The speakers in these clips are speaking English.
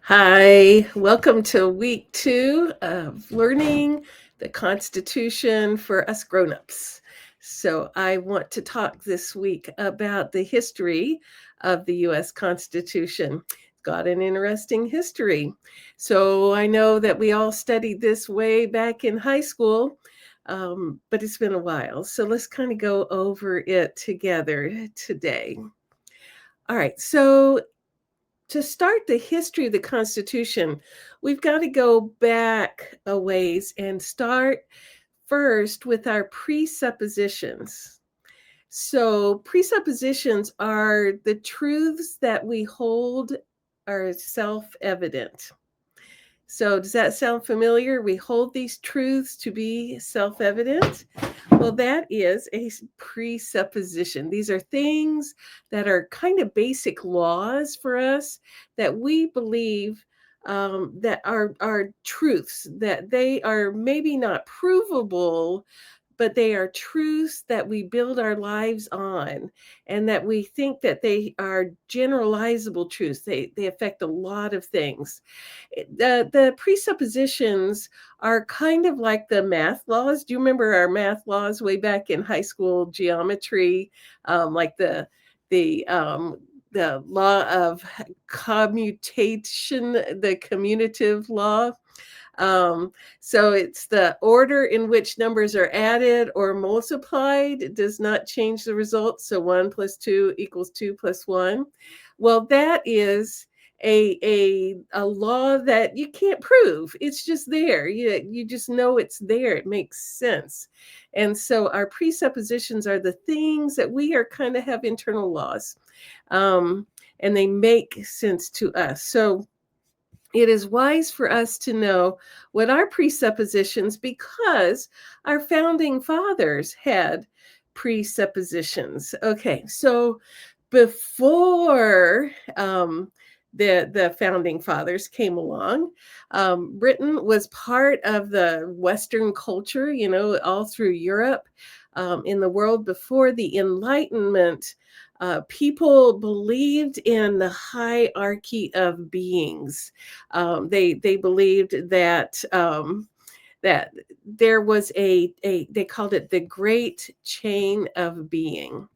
Hi, welcome to week 2 of learning the Constitution for us grown-ups. So, I want to talk this week about the history of the US Constitution. Got an interesting history. So, I know that we all studied this way back in high school, but it's been a while. So, let's kind of go over it together today. All right, so to start the history of the Constitution, we've got to go back a ways and start first with our presuppositions. So, presuppositions are the truths that we hold are self evident. So, does that sound familiar? We hold these truths to be self evident. Well, that is a presupposition. These are things that are kind of basic laws for us that we believe that are truths, that they are maybe not provable, but they are truths that we build our lives on, and that we think that they are generalizable truths. They affect a lot of things. The presuppositions are kind of like the math laws. Do you remember our math laws way back in high school geometry? Like the law of commutation, the commutative law. So it's the order in which numbers are added or multiplied. It does not change the result. So 1 plus 2 equals 2 plus 1. Well, that is a law that you can't prove. It's just there. You just know it's there. It makes sense. And so our presuppositions are the things that we are kind of have internal laws. Um, and they make sense to us. So it is wise for us to know what our presuppositions, because our founding fathers had presuppositions. Okay, so before the founding fathers came along, Britain was part of the Western culture, all through Europe. In the world before the Enlightenment, people believed in the hierarchy of beings. They believed that there was a they called it the Great Chain of Being.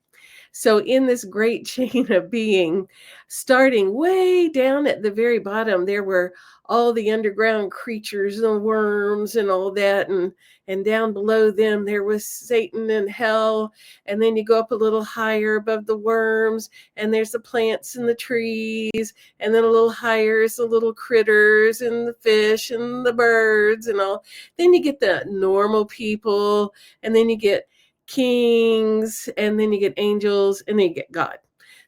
So, in this great chain of being, starting way down at the very bottom, there were all the underground creatures and worms and all that. And down below them, there was Satan and hell. And then you go up a little higher above the worms, and there's the plants and the trees. And then a little higher is the little critters and the fish and the birds and all. Then you get the normal people, and then you get kings, and then you get angels, and then you get God.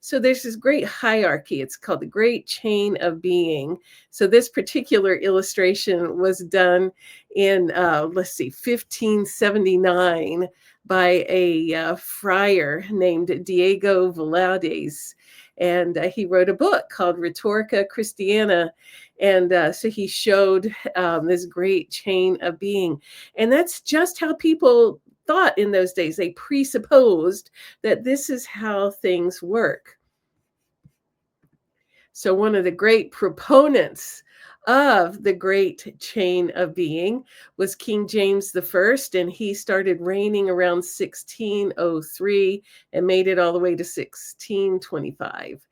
So there's this great hierarchy. It's called the Great Chain of Being. So this particular illustration was done in, let's see, 1579 by a friar named Diego Velázquez. And he wrote a book called Rhetorica Christiana. And so he showed this great chain of being. And that's just how people thought in those days. They presupposed that this is how things work. So, one of the great proponents of the great chain of being was King James the First, and he started reigning around 1603 and made it all the way to 1625.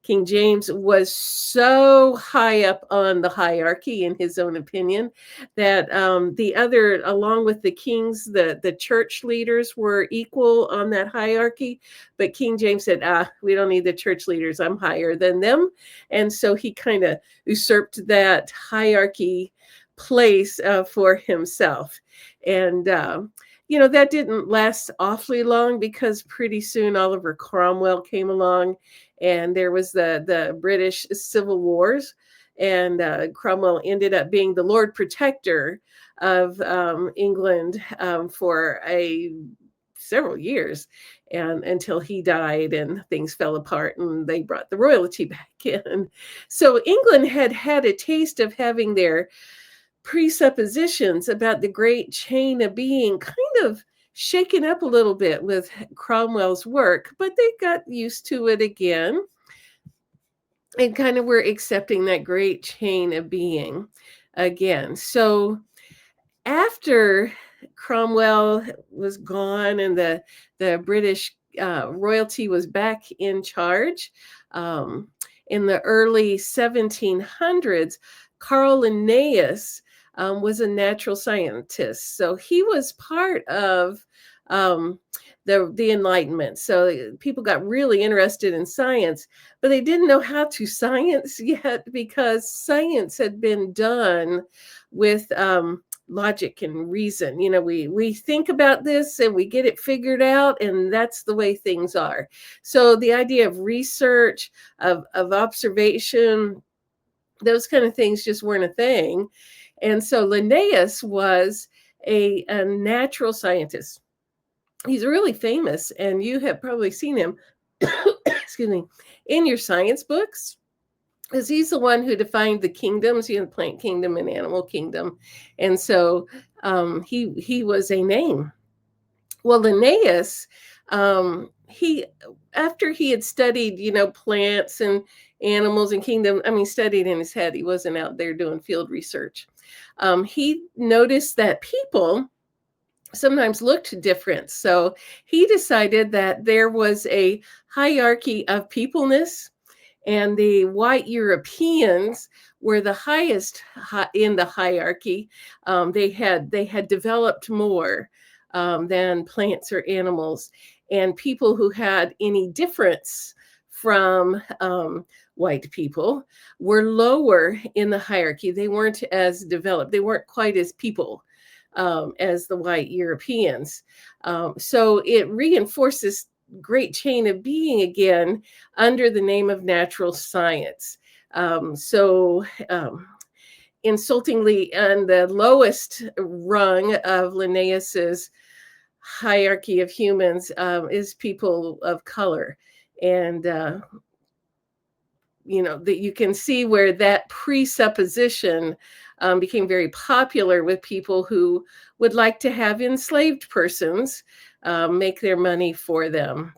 King James was so high up on the hierarchy, in his own opinion, that the other, along with the kings, the church leaders were equal on that hierarchy. But King James said, we don't need the church leaders. I'm higher than them. And so he kind of usurped that hierarchy place for himself. And, that didn't last awfully long, because pretty soon Oliver Cromwell came along, and there was the British Civil Wars. And Cromwell ended up being the Lord Protector of England for several years, and until he died and things fell apart and they brought the royalty back in. So England had had a taste of having their presuppositions about the great chain of being kind of shaken up a little bit with Cromwell's work, but they got used to it again. and kind of we're accepting that great chain of being again. So after Cromwell was gone and the British royalty was back in charge, um, in the early 1700s, Carl Linnaeus was a natural scientist. So he was part of um, the Enlightenment. So people got really interested in science, but they didn't know how to science yet because science had been done with logic and reason. You know, we think about this and we get it figured out, and that's the way things are. So the idea of research, of observation, those kind of things just weren't a thing. And so Linnaeus was a natural scientist. He's really famous, and you have probably seen him, excuse me, in your science books, because he's the one who defined the kingdoms, you know, plant kingdom and animal kingdom. And so he was a name. Well, Linnaeus, he after he had studied, you know, plants and animals and kingdom, I mean, studied in his head. He wasn't out there doing field research. He noticed that people sometimes looked different. So he decided that there was a hierarchy of peopleness, and the white Europeans were the highest in the hierarchy. They had developed more than plants or animals, and people who had any difference from white people were lower in the hierarchy. They weren't as developed. They weren't quite as people as the white Europeans. So it reinforces great chain of being again under the name of natural science. Insultingly, on the lowest rung of Linnaeus's hierarchy of humans is people of color. And you know, that you can see where that presupposition became very popular with people who would like to have enslaved persons make their money for them.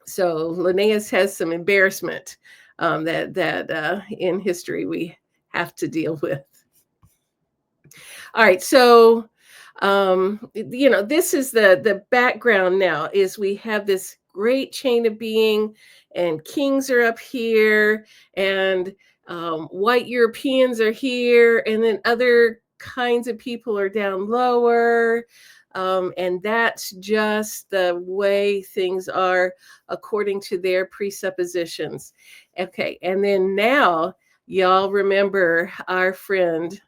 So Linnaeus has some embarrassment that in history we have to deal with. All right, so you know, this is the background now. Is we have this great chain of being, and kings are up here, and white Europeans are here, and then other kinds of people are down lower. And that's just the way things are according to their presuppositions. Okay, and then now y'all remember our friend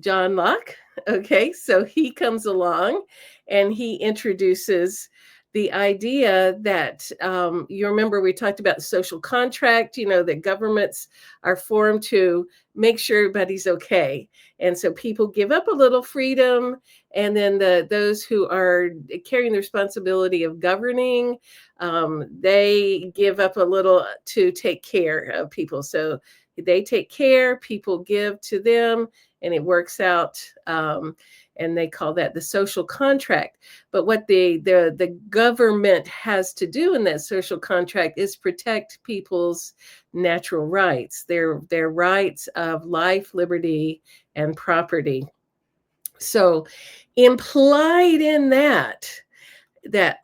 John Locke. Okay, so he comes along and he introduces the idea that you remember we talked about the social contract, you know, that governments are formed to make sure everybody's okay. And so people give up a little freedom, and then those who are carrying the responsibility of governing, they give up a little to take care of people. So they take care, people give to them, and it works out. And they call that the social contract. But what the government has to do in that social contract is protect people's natural rights, their rights of life, liberty, and property. So implied in that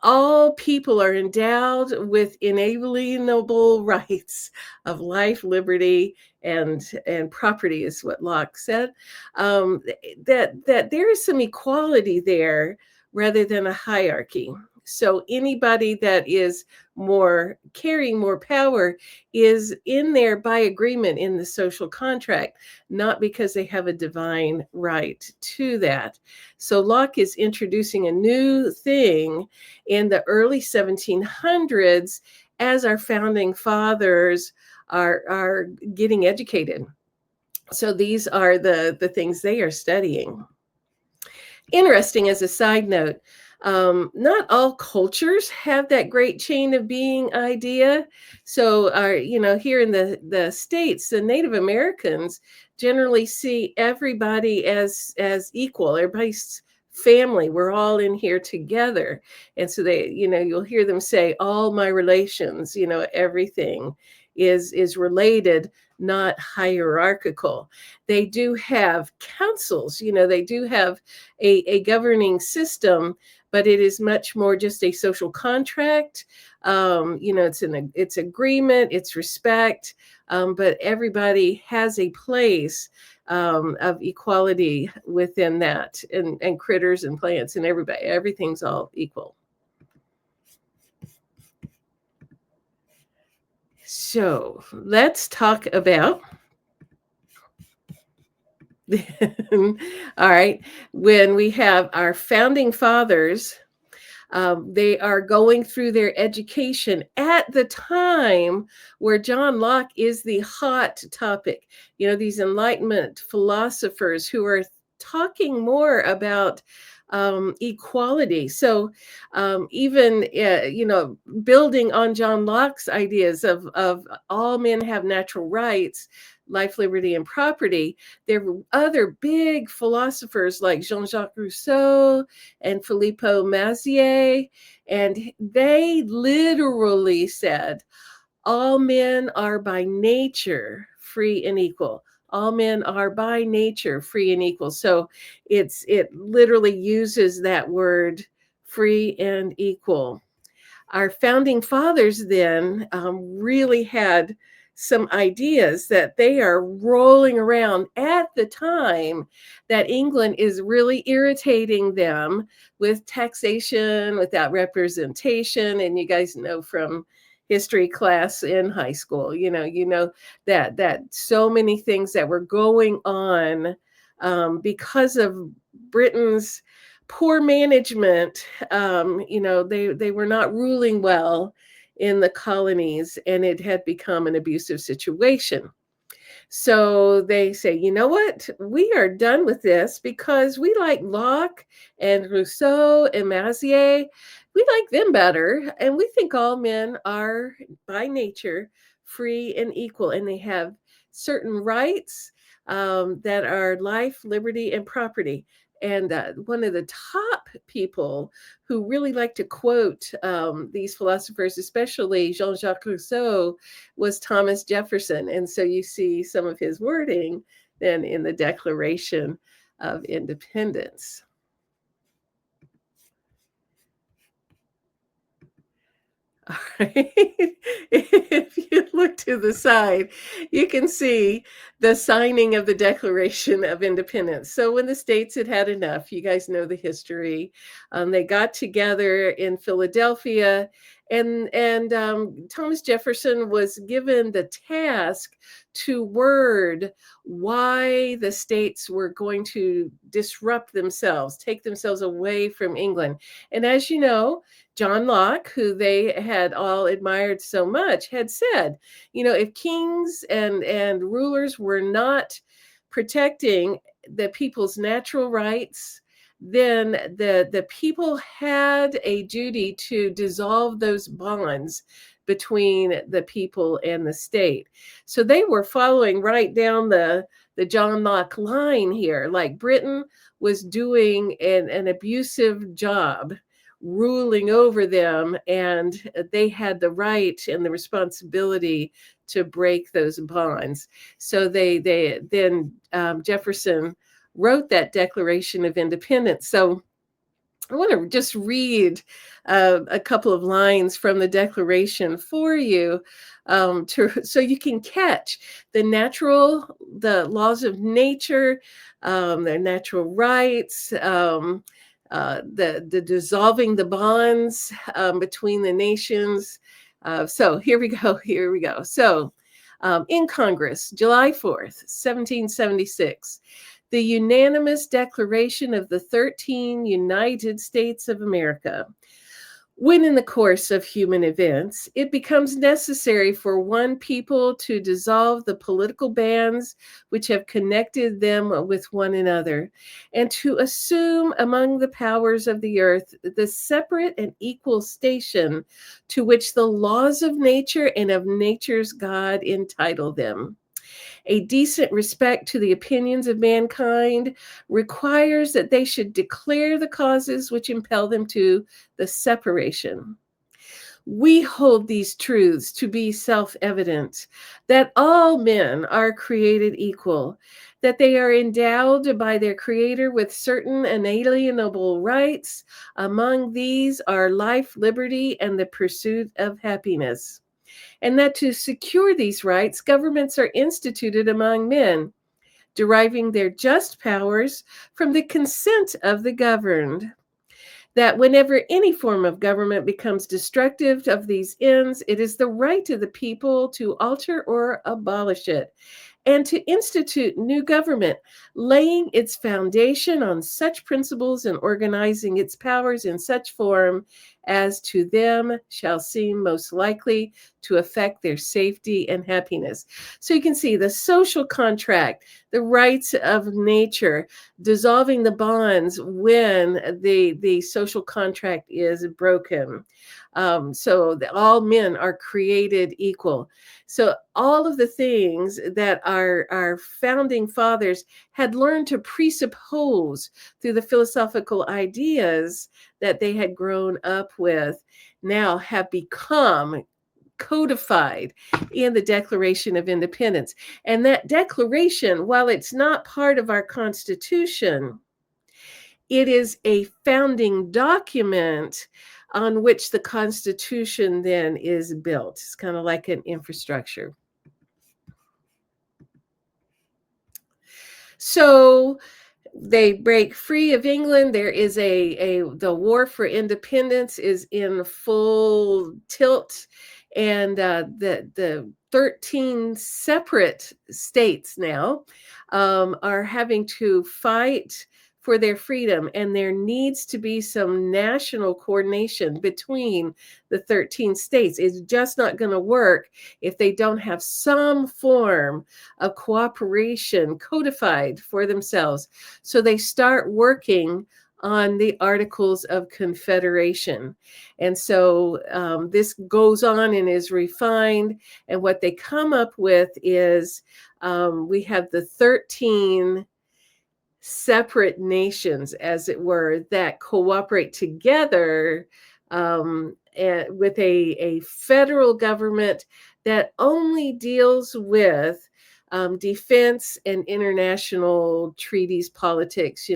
all people are endowed with inalienable rights of life, liberty, and property, is what Locke said. That there is some equality there rather than a hierarchy. So anybody that is more carrying more power is in there by agreement in the social contract, not because they have a divine right to that. So Locke is introducing a new thing in the early 1700s as our founding fathers are getting educated. So these are the things they are studying. Interesting as a side note, not all cultures have that great chain of being idea. So, you know, here in the States, the Native Americans generally see everybody as equal. Everybody's family. We're all in here together. And so you'll hear them say, all my relations, everything is related, not hierarchical. They do have councils, they do have a governing system, but it is much more just a social contract. It's agreement, it's respect, but everybody has a place of equality within that, and critters and plants and everything's all equal. So let's talk about all right, when we have our founding fathers, they are going through their education at the time where John Locke is the hot topic. These Enlightenment philosophers who are talking more about equality. So even, building on John Locke's ideas of all men have natural rights, life, liberty, and property, there were other big philosophers like Jean-Jacques Rousseau and Filippo Mazzier, and they literally said, all men are by nature free and equal. All men are by nature free and equal. So it literally uses that word, free and equal. Our founding fathers then really had some ideas that they are rolling around at the time that England is really irritating them with taxation without representation. And you guys know from history class in high school, that so many things that were going on because of Britain's poor management. They were not ruling well in the colonies, and it had become an abusive situation. So they say, you know what? We are done with this because we like Locke and Rousseau and Mazzier. We like them better. And we think all men are by nature free and equal, and they have certain rights that are life, liberty, and property. And one of the top people who really like to quote these philosophers, especially Jean-Jacques Rousseau, was Thomas Jefferson. And so you see some of his wording then in the Declaration of Independence. All right. If you look to the side, you can see the signing of the Declaration of Independence. So when the states had had enough, you guys know the history. They got together in Philadelphia, and Thomas Jefferson was given the task to word why the states were going to disrupt themselves, take themselves away from England. And as you know, John Locke, who they had all admired so much, had said, if kings and rulers were not protecting the people's natural rights, then the people had a duty to dissolve those bonds between the people and the state. So they were following right down the John Locke line here. Like Britain was doing an abusive job ruling over them, and they had the right and the responsibility to break those bonds. So they then Jefferson wrote that Declaration of Independence. So I want to just read a couple of lines from the Declaration for you, so you can catch the laws of nature, their natural rights, the dissolving the bonds between the nations. So here we go. Here we go. So in Congress, July 4th, 1776. The unanimous declaration of the 13 United States of America. When in the course of human events, it becomes necessary for one people to dissolve the political bands which have connected them with one another, and to assume among the powers of the earth the separate and equal station to which the laws of nature and of nature's God entitle them. A decent respect to the opinions of mankind requires that they should declare the causes which impel them to the separation. We hold these truths to be self evident that all men are created equal, that they are endowed by their Creator with certain inalienable rights. Among these are life, liberty, and the pursuit of happiness. And that to secure these rights, governments are instituted among men, deriving their just powers from the consent of the governed. That whenever any form of government becomes destructive of these ends, it is the right of the people to alter or abolish it, and to institute new government, laying its foundation on such principles and organizing its powers in such form as to them shall seem most likely to affect their safety and happiness. So you can see the social contract, the rights of nature, dissolving the bonds when the social contract is broken. All men are created equal. So all of the things that our founding fathers had learned to presuppose through the philosophical ideas that they had grown up with now have become codified in the Declaration of Independence. And that declaration, while it's not part of our Constitution, it is a founding document on which the Constitution then is built. It's kind of like an infrastructure. So they break free of England. There is the war for independence is in full tilt, and the 13 separate states now are having to fight for their freedom, and there needs to be some national coordination between the 13 states. It's just not going to work if they don't have some form of cooperation codified for themselves. So they start working on the Articles of Confederation. And so this goes on and is refined. And what they come up with is we have the 13 separate nations, as it were, that cooperate together with a federal government that only deals with defense and international treaties, politics,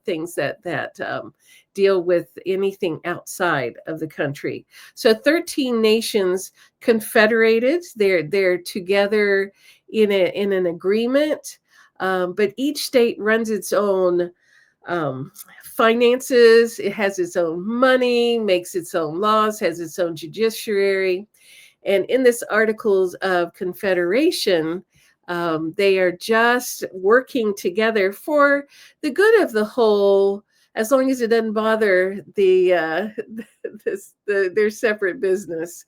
things that deal with anything outside of the country. So 13 nations confederated. They're together in an agreement. But each state runs its own finances. It has its own money, makes its own laws, has its own judiciary. And in this Articles of Confederation, they are just working together for the good of the whole, as long as it doesn't bother their separate business.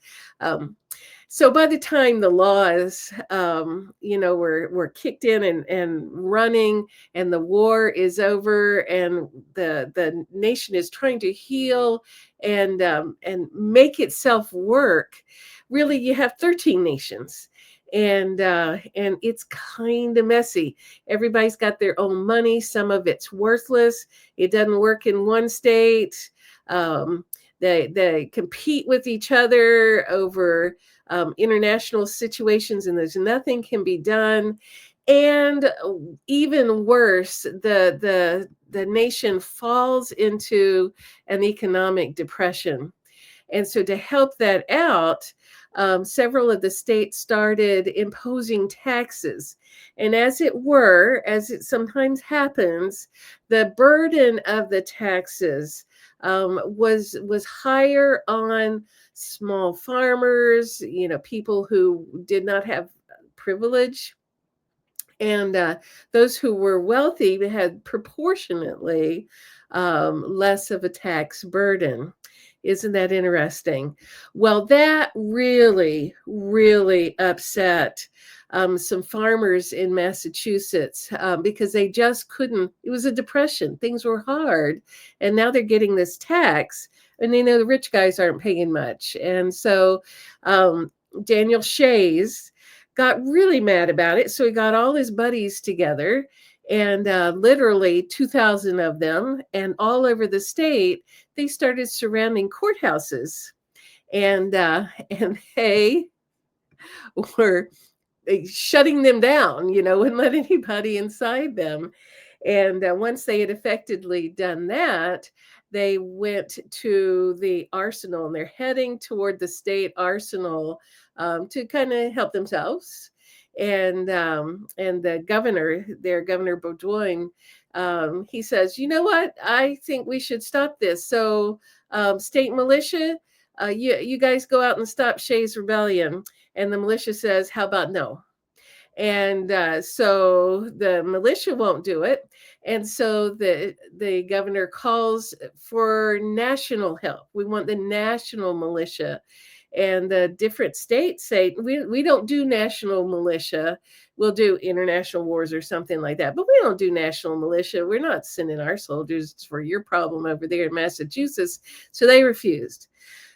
So by the time the laws, were kicked in and running, and the war is over, and the nation is trying to heal and make itself work, really, you have 13 nations. And it's kind of messy. Everybody's got their own money. Some of it's worthless. It doesn't work in one state. They compete with each other over international situations, and there's nothing can be done. And even worse, the nation falls into an economic depression. And so to help that out, several of the states started imposing taxes. And as it sometimes happens, the burden of the taxes was higher on small farmers, people who did not have privilege. And those who were wealthy had proportionately less of a tax burden. Isn't that interesting? Well, that really, really upset some farmers in Massachusetts because they just couldn't. It was a depression. Things were hard. And now they're getting this tax. And the rich guys aren't paying much. And so Daniel Shays got really mad about it. So he got all his buddies together, and literally 2,000 of them, and all over the state, they started surrounding courthouses, and and they were shutting them down, wouldn't let anybody inside them. And once they had effectively done that, they went to the arsenal, and they're heading toward the state arsenal to kind of help themselves. And the governor there, Governor Baudoin, he says, "You know what? I think we should stop this. So, state militia, you guys go out and stop Shays' rebellion." And the militia says, "How about no?" And so the militia won't do it, and so the governor calls for national help. We want the national militia, and the different states say, we don't do national militia. We'll do international wars or something like that, but we don't do national militia. We're not sending our soldiers for your problem over there in Massachusetts. So they refused.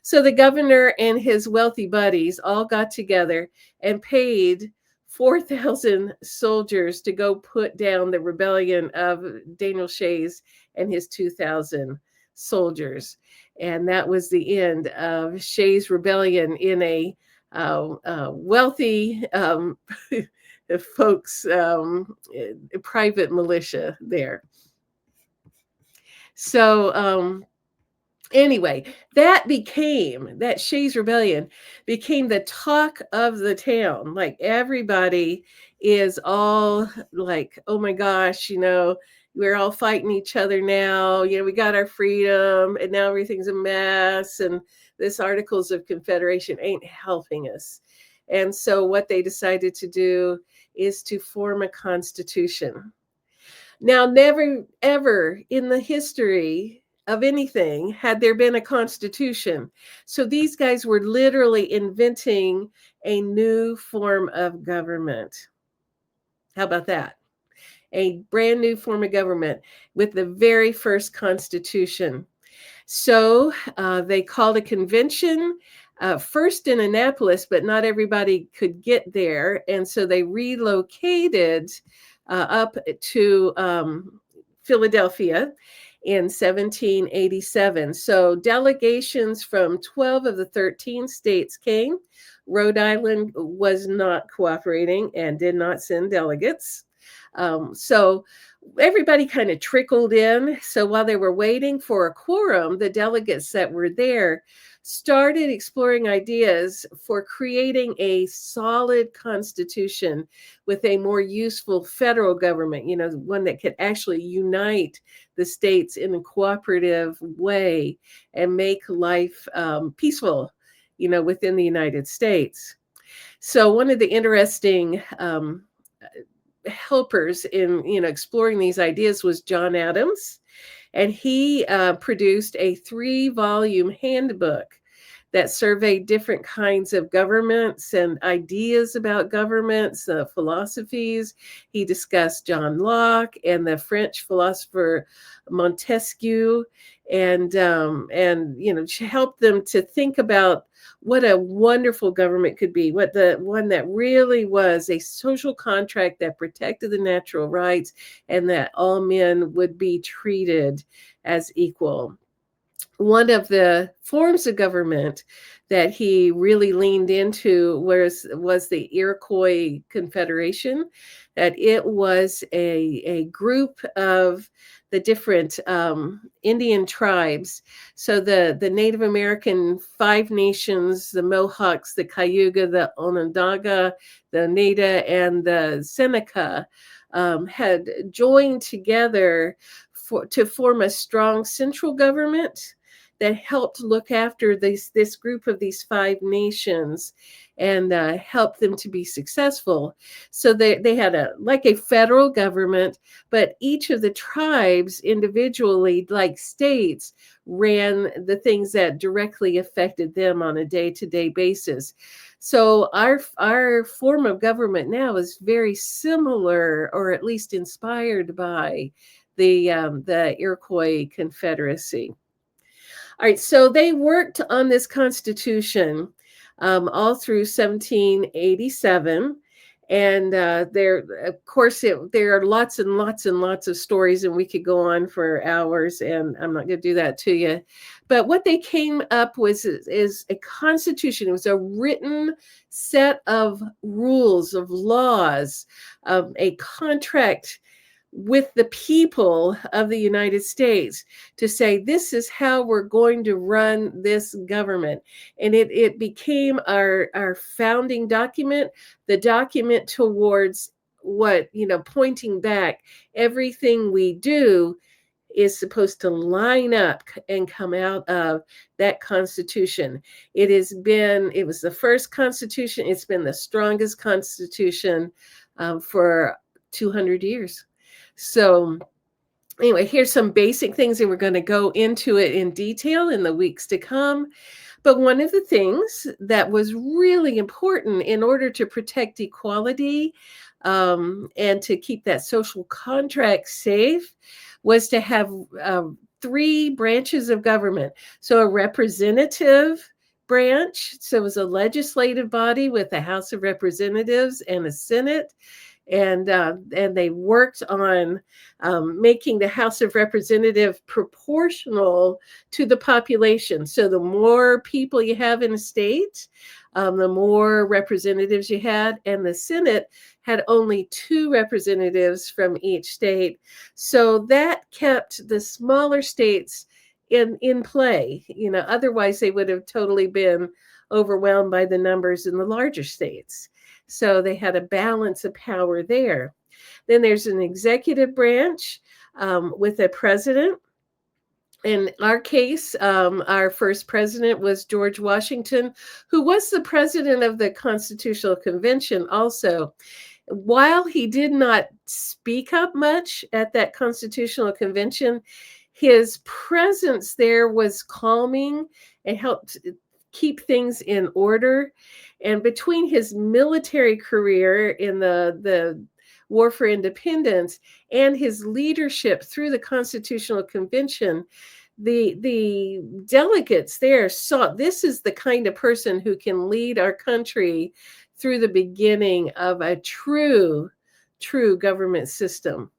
So the governor and his wealthy buddies all got together and paid 4,000 soldiers to go put down the rebellion of Daniel Shays and his 2,000 soldiers. And that was the end of Shays' rebellion in a wealthy folks' private militia there. So anyway, that Shays' Rebellion became the talk of the town. Like, everybody is all like, "Oh my gosh, we're all fighting each other now. We got our freedom, and now everything's a mess. And this Articles of Confederation ain't helping us." And so what they decided to do is to form a constitution. Now, never, ever in the history of anything had there been a constitution. So these guys were literally inventing a new form of government. How about that? A brand new form of government with the very first constitution. So they called a convention, first in Annapolis, but not everybody could get there. And so they relocated up to Philadelphia in 1787. So delegations from 12 of the 13 states came. Rhode Island was not cooperating and did not send delegates. So everybody kind of trickled in. So while they were waiting for a quorum, the delegates that were there started exploring ideas for creating a solid constitution with a more useful federal government, one that could actually unite the states in a cooperative way and make life peaceful, within the United States. So one of the interesting helpers in exploring these ideas was John Adams, and he produced a 3-volume handbook that surveyed different kinds of governments and ideas about governments, philosophies. He discussed John Locke and the French philosopher Montesquieu, and helped them to think about what a wonderful government could be, what the one that really was a social contract that protected the natural rights and that all men would be treated as equal. One of the forms of government that he really leaned into was the Iroquois Confederation, that it was a group of the different Indian tribes. So the Native American 5 nations, the Mohawks, the Cayuga, the Onondaga, the Oneida, and the Seneca had joined together to form a strong central government that helped look after this group of these 5 nations and help them to be successful. So they had a federal government, but each of the tribes individually, like states, ran the things that directly affected them on a day-to-day basis. So our form of government now is very similar, or at least inspired by the Iroquois Confederacy. All right, so they worked on this Constitution all through 1787, And there, of course, there are lots and lots and lots of stories, and we could go on for hours, and I'm not going to do that to you. But what they came up with is a constitution. It was a written set of rules, of laws, a contract with the people of the United States to say, this is how we're going to run this government. And it became our founding document, the document towards what, pointing back, everything we do is supposed to line up and come out of that Constitution. It was the first Constitution. It's been the strongest Constitution for 200 years. So anyway, here's some basic things, and we're going to go into it in detail in the weeks to come. But one of the things that was really important in order to protect equality and to keep that social contract safe was to have 3 branches of government. So a representative branch, so it was a legislative body with a House of Representatives and a Senate. And they worked on making the House of Representatives proportional to the population. So the more people you have in a state, the more representatives you had. And the Senate had only 2 representatives from each state. So that kept the smaller states in play. Otherwise they would have totally been overwhelmed by the numbers in the larger states. So they had a balance of power there. Then there's an executive branch with a president. In our case, our first president was George Washington, who was the president of the Constitutional Convention also. While he did not speak up much at that Constitutional Convention, his presence there was calming and helped keep things in order. And between his military career in the War for Independence and his leadership through the Constitutional Convention, the delegates there saw this is the kind of person who can lead our country through the beginning of a true government system.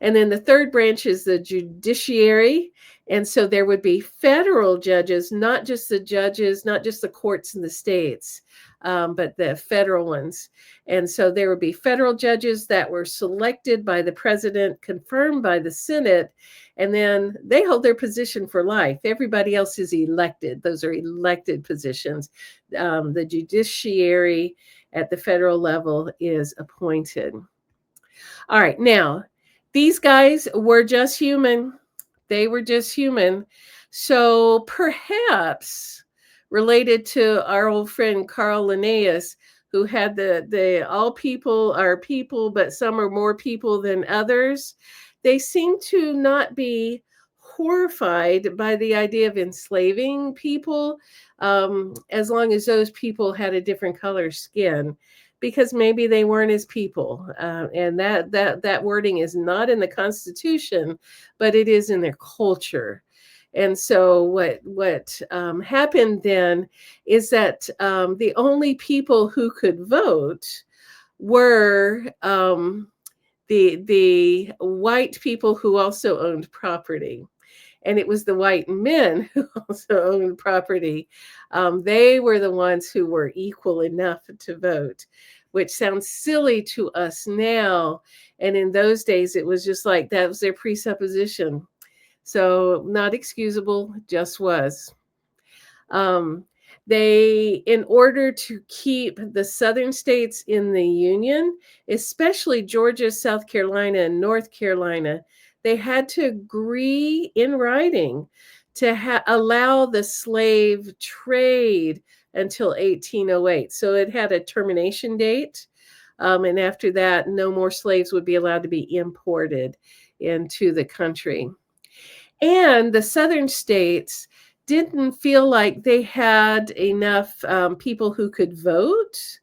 And then the third branch is the judiciary. And so there would be federal judges, not just the judges, not just the courts in the states, but the federal ones. And so there would be federal judges that were selected by the president, confirmed by the Senate, and then they hold their position for life. Everybody else is elected. Those are elected positions. The judiciary at the federal level is appointed. All right, now, these guys were just human. They were just human. So perhaps related to our old friend Carl Linnaeus, who had the all people are people, but some are more people than others, they seem to not be horrified by the idea of enslaving people as long as those people had a different color skin, because maybe they weren't as people. And that wording is not in the Constitution, but it is in their culture. And so what happened then is that the only people who could vote were the white people who also owned property. And it was the white men who also owned property. They were the ones who were equal enough to vote, which sounds silly to us now. And in those days, it was just like that was their presupposition. So not excusable, just was. In order to keep the southern states in the Union, especially Georgia, South Carolina, and North Carolina, they had to agree in writing to allow the slave trade until 1808. So it had a termination date. And after that, no more slaves would be allowed to be imported into the country. And the southern states didn't feel like they had enough people who could vote.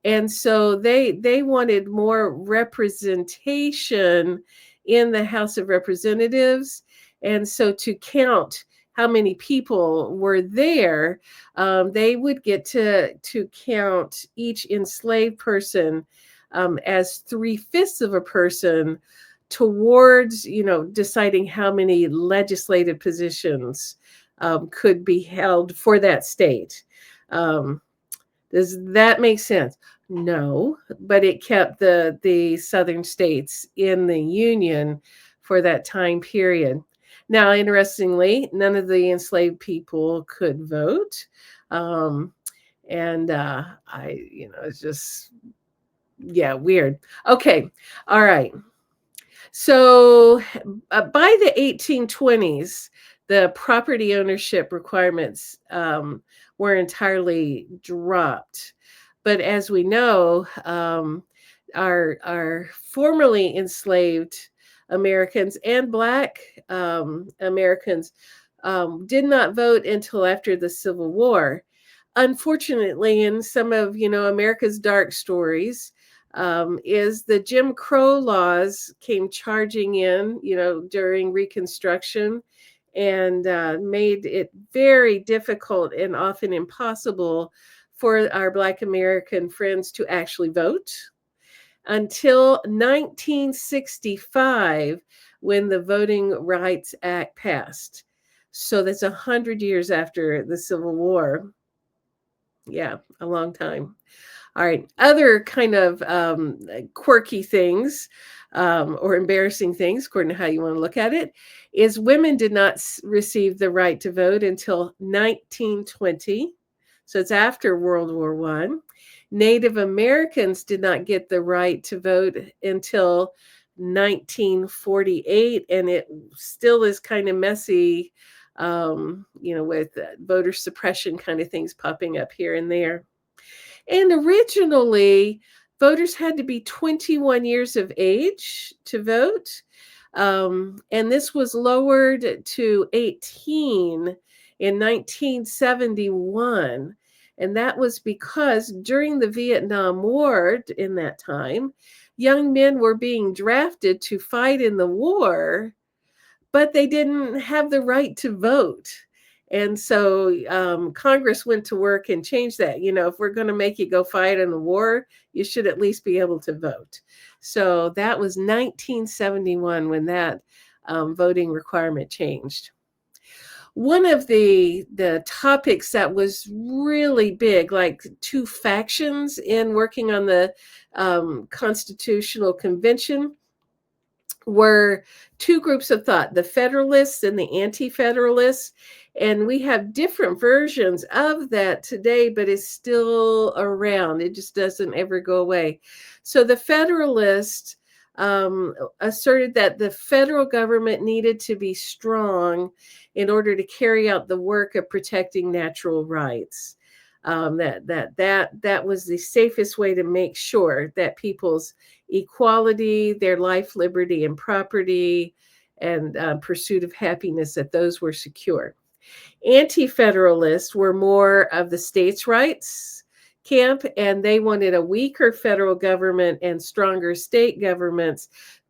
And so they wanted more representation in the House of Representatives. And so to count how many people were there, they would get to count each enslaved person as 3/5 of a person towards, deciding how many legislative positions could be held for that state. Um, does that make sense? No, but it kept the southern states in the Union for that time period. Now, interestingly, none of the enslaved people could vote. Um, and it's just, yeah, weird. Okay, all right. So by the 1820s, the property ownership requirements were entirely dropped. But as we know, our formerly enslaved Americans and Black Americans did not vote until after the Civil War. Unfortunately, in some of America's dark stories, is the Jim Crow laws came charging in, during Reconstruction, and made it very difficult and often impossible for our Black American friends to actually vote until 1965, when the Voting Rights Act passed. So that's 100 years after the Civil War. Yeah, a long time. All right. Other kind of quirky things or embarrassing things, according to how you want to look at it, is women did not receive the right to vote until 1920. So it's after World War I. Native Americans did not get the right to vote until 1948, and it still is kind of messy, with voter suppression kind of things popping up here and there. And originally, voters had to be 21 years of age to vote. And this was lowered to 18 in 1971. And that was because during the Vietnam War, in that time, young men were being drafted to fight in the war, but they didn't have the right to vote. And so Congress went to work and changed that. If we're going to make you go fight in a war, you should at least be able to vote. So that was 1971 when that voting requirement changed. One of the topics that was really big, like two factions in working on the Constitutional Convention, were two groups of thought, the Federalists and the Anti-Federalists. And we have different versions of that today, but it's still around. It just doesn't ever go away. So the Federalists asserted that the federal government needed to be strong in order to carry out the work of protecting natural rights. That was the safest way to make sure that people's equality, their life, liberty, and property, and pursuit of happiness, that those were secure. Anti-Federalists were more of the states' rights camp, and they wanted a weaker federal government and stronger state governments.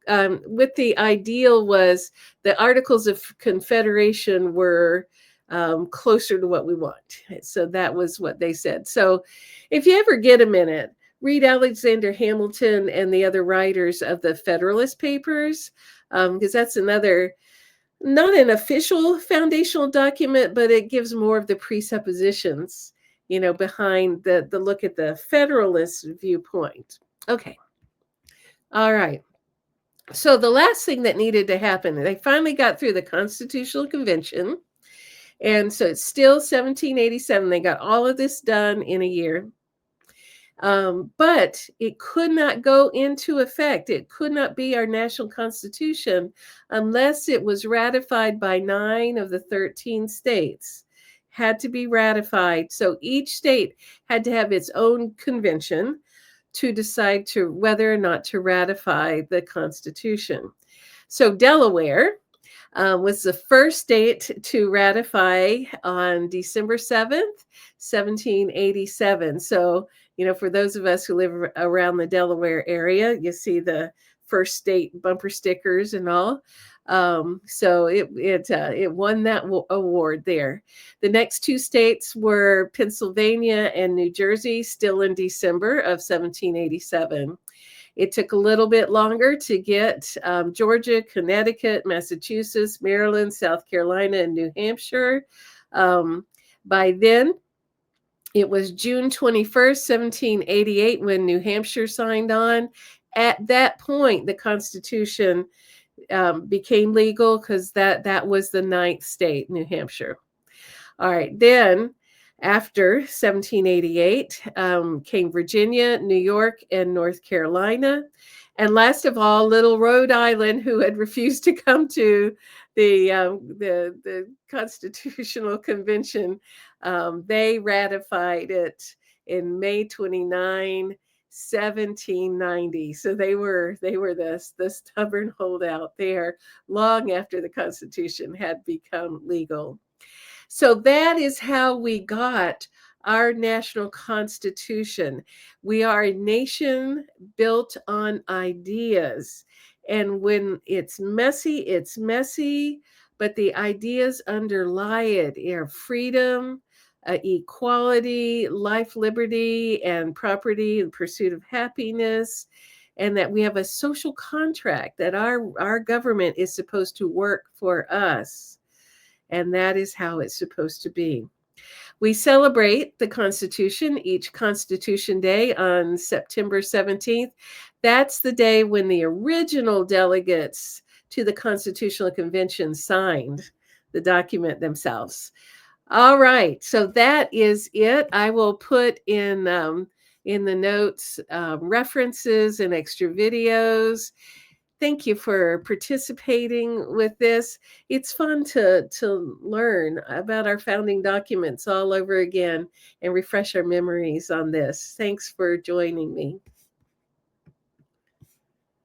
With the ideal was the Articles of Confederation were closer to what we want. So that was what they said. So if you ever get a minute, read Alexander Hamilton and the other writers of the Federalist Papers, because that's another, not an official foundational document, but it gives more of the presuppositions, behind the look at the Federalist viewpoint. Okay. All right. So the last thing that needed to happen, they finally got through the Constitutional Convention. And so it's still 1787. They got all of this done in a year. But it could not go into effect. It could not be our national constitution unless it was ratified by 9 of the 13 states. Had to be ratified. So each state had to have its own convention to decide whether or not to ratify the Constitution. So Delaware was the first state to ratify on December 7th, 1787. So, for those of us who live around the Delaware area, you see the first state bumper stickers and all. So it won that award there. The next two states were Pennsylvania and New Jersey, still in December of 1787. It took a little bit longer to get Georgia, Connecticut, Massachusetts, Maryland, South Carolina, and New Hampshire. By then, it was June 21st, 1788, when New Hampshire signed on. At that point, the Constitution became legal because that was the ninth state, New Hampshire. All right, then after 1788 came Virginia, New York, and North Carolina. And last of all, little Rhode Island, who had refused to come to the Constitutional Convention, they ratified it in May 29, 1790. So they were the stubborn holdout there long after the Constitution had become legal. So that is how we got our national constitution. We are a nation built on ideas. And when it's messy, but the ideas underlie it are freedom, equality, life, liberty, and property, and pursuit of happiness. And that we have a social contract that our government is supposed to work for us. And that is how it's supposed to be. We celebrate the Constitution each Constitution Day on September 17th. That's the day when the original delegates to the Constitutional Convention signed the document themselves. All right, so that is it. I will put in the notes references and extra videos. Thank you for participating with this. It's fun to learn about our founding documents all over again and refresh our memories on this. Thanks for joining me.